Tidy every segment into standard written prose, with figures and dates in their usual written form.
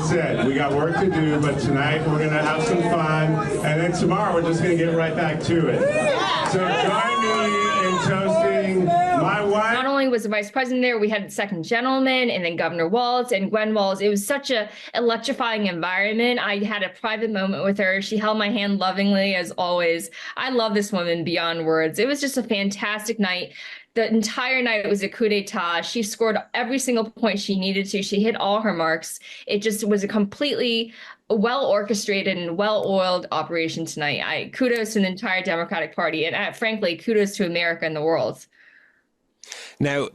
That's it. We got work to do, but tonight we're going to have some fun, and then tomorrow we're just going to get right back to it. So join me in toasting my wife. Not only was the vice president there, we had the second gentleman and then Governor Walz and Gwen Walz. It was such a electrifying environment. I had a private moment with her. She held my hand lovingly, as always. I love this woman beyond words. It was just a fantastic night. The entire night was a coup d'etat. She scored every single point she needed to. She hit all her marks. It just was a completely well-orchestrated and well-oiled operation tonight. Kudos to the entire Democratic Party, and frankly, kudos to America and the world. Now,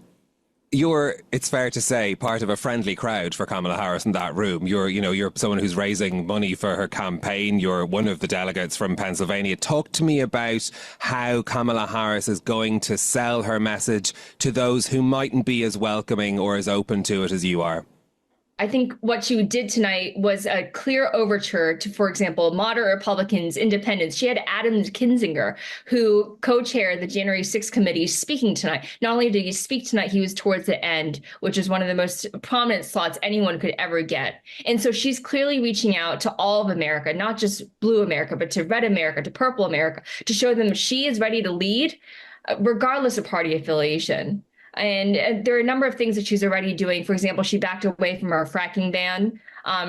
you're, it's fair to say, part of a friendly crowd for Kamala Harris in that room. You're someone who's raising money for her campaign. You're one of the delegates from Pennsylvania. Talk to me about how Kamala Harris is going to sell her message to those who mightn't be as welcoming or as open to it as you are. I think what she did tonight was a clear overture to, for example, moderate Republicans, independents. She had Adam Kinzinger, who co-chaired the January 6th committee, speaking tonight. Not only did he speak tonight, he was towards the end, which is one of the most prominent slots anyone could ever get. And so she's clearly reaching out to all of America, not just blue America, but to red America, to purple America, to show them she is ready to lead, regardless of party affiliation. And there are a number of things that she's already doing. For example, she backed away from her fracking ban.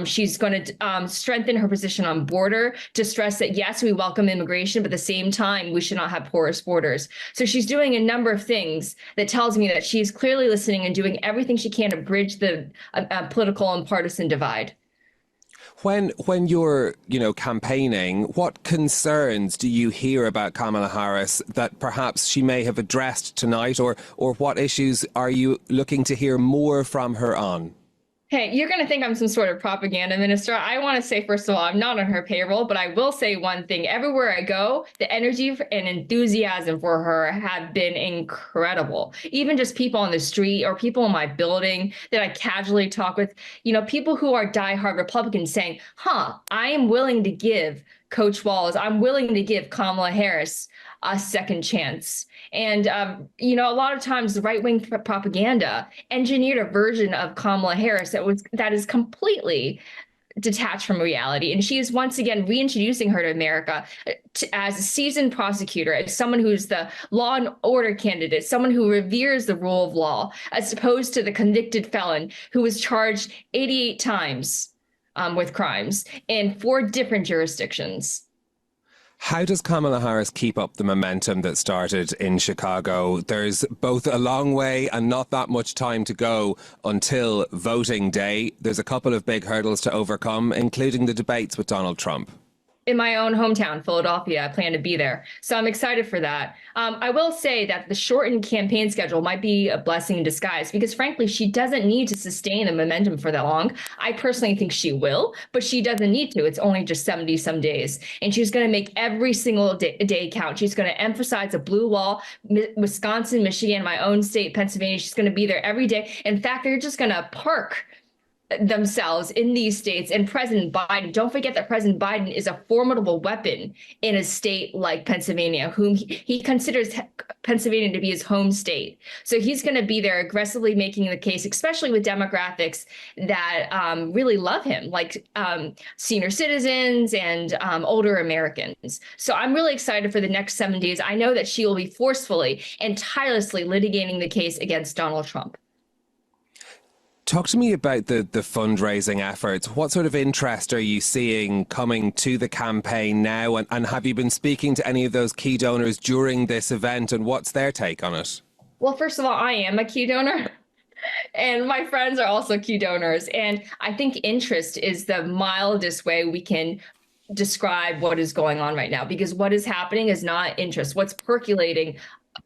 She's going to strengthen her position on border to stress that, yes, we welcome immigration, but at the same time, we should not have porous borders. So she's doing a number of things that tells me that she's clearly listening and doing everything she can to bridge the political and partisan divide. When you're, campaigning, what concerns do you hear about Kamala Harris that perhaps she may have addressed tonight, or what issues are you looking to hear more from her on? Hey, you're going to think I'm some sort of propaganda minister. I want to say, first of all, I'm not on her payroll, but I will say one thing. Everywhere I go, the energy and enthusiasm for her have been incredible. Even just people on the street or people in my building that I casually talk with, people who are diehard Republicans saying, I am willing to give Coach Walz, I'm willing to give Kamala Harris a second chance. And, a lot of times the right-wing propaganda engineered a version of Kamala Harris that is completely detached from reality. And she is once again reintroducing her to America as a seasoned prosecutor, as someone who's the law and order candidate, someone who reveres the rule of law, as opposed to the convicted felon who was charged 88 times with crimes in 4 different jurisdictions. How does Kamala Harris keep up the momentum that started in Chicago? There's both a long way and not that much time to go until voting day. There's a couple of big hurdles to overcome, including the debates with Donald Trump. In my own hometown, Philadelphia, I plan to be there. So I'm excited for that. I will say that the shortened campaign schedule might be a blessing in disguise because, frankly, she doesn't need to sustain the momentum for that long. I personally think she will, but she doesn't need to. It's only just 70 some days. And she's going to make every single day count. She's going to emphasize the blue wall, Wisconsin, Michigan, my own state, Pennsylvania. She's going to be there every day. In fact, they're just going to park themselves in these states. And President Biden, don't forget that President Biden is a formidable weapon in a state like Pennsylvania, whom he considers Pennsylvania to be his home state. So he's going to be there aggressively making the case, especially with demographics that really love him, like senior citizens and older Americans. So I'm really excited for the next 7 days. I know that she will be forcefully and tirelessly litigating the case against Donald Trump. Talk to me about the fundraising efforts. What sort of interest are you seeing coming to the campaign now? And have you been speaking to any of those key donors during this event? And what's their take on it? Well, first of all, I am a key donor. And my friends are also key donors. And I think interest is the mildest way we can describe what is going on right now, because what is happening is not interest. What's percolating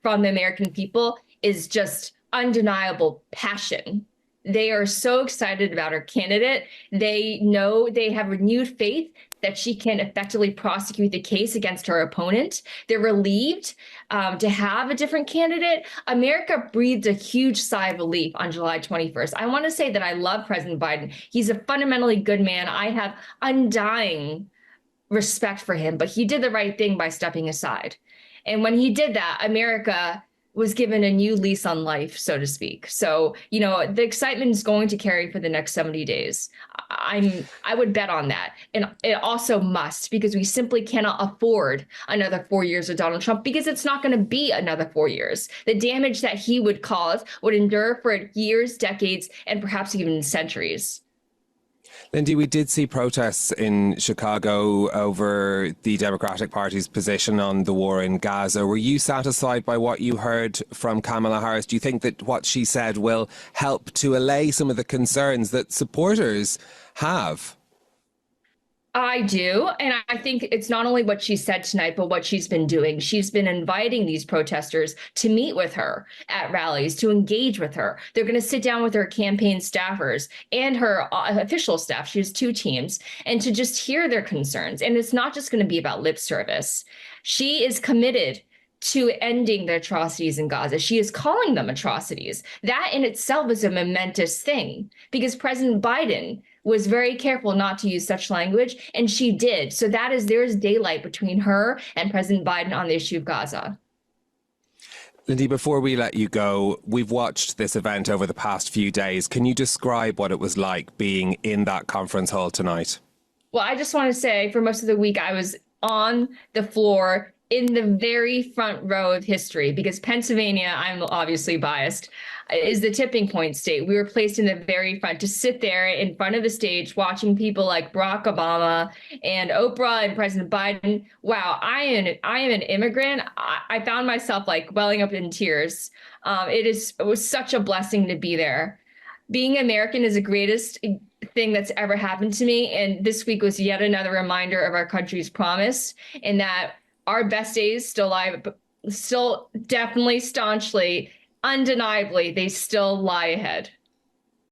from the American people is just undeniable passion. They are so excited about her candidate. They know they have renewed faith that she can effectively prosecute the case against her opponent. They're relieved to have a different candidate. America breathed a huge sigh of relief on July 21st. I want to say that I love President Biden. He's a fundamentally good man. I have undying respect for him, but he did the right thing by stepping aside. And when he did that, America was given a new lease on life, so to speak. So, the excitement is going to carry for the next 70 days. I would bet on that. And it also must, because we simply cannot afford another 4 years of Donald Trump, because it's not going to be another 4 years. The damage that he would cause would endure for years, decades, and perhaps even centuries. Lindy, we did see protests in Chicago over the Democratic Party's position on the war in Gaza. Were you satisfied by what you heard from Kamala Harris? Do you think that what she said will help to allay some of the concerns that supporters have? I do. And I think it's not only what she said tonight, but what she's been doing. She's been inviting these protesters to meet with her at rallies, to engage with her. They're going to sit down with her campaign staffers and her official staff. She has 2 teams, and to just hear their concerns. And it's not just going to be about lip service. She is committed to ending the atrocities in Gaza. She is calling them atrocities. That in itself is a momentous thing, because President Biden was very careful not to use such language, and she did. So there's daylight between her and President Biden on the issue of Gaza. Lindy, before we let you go, we've watched this event over the past few days. Can you describe what it was like being in that conference hall tonight? Well, I just want to say, for most of the week, I was on the floor in the very front row of history, because Pennsylvania, I'm obviously biased, is the tipping point state. We were placed in the very front to sit there in front of the stage, watching people like Barack Obama and Oprah and President Biden. Wow, I am an immigrant. I found myself like welling up in tears. It was such a blessing to be there. Being American is the greatest thing that's ever happened to me. And this week was yet another reminder of our country's promise, and that our best days still lie, still definitely, staunchly, undeniably, they still lie ahead.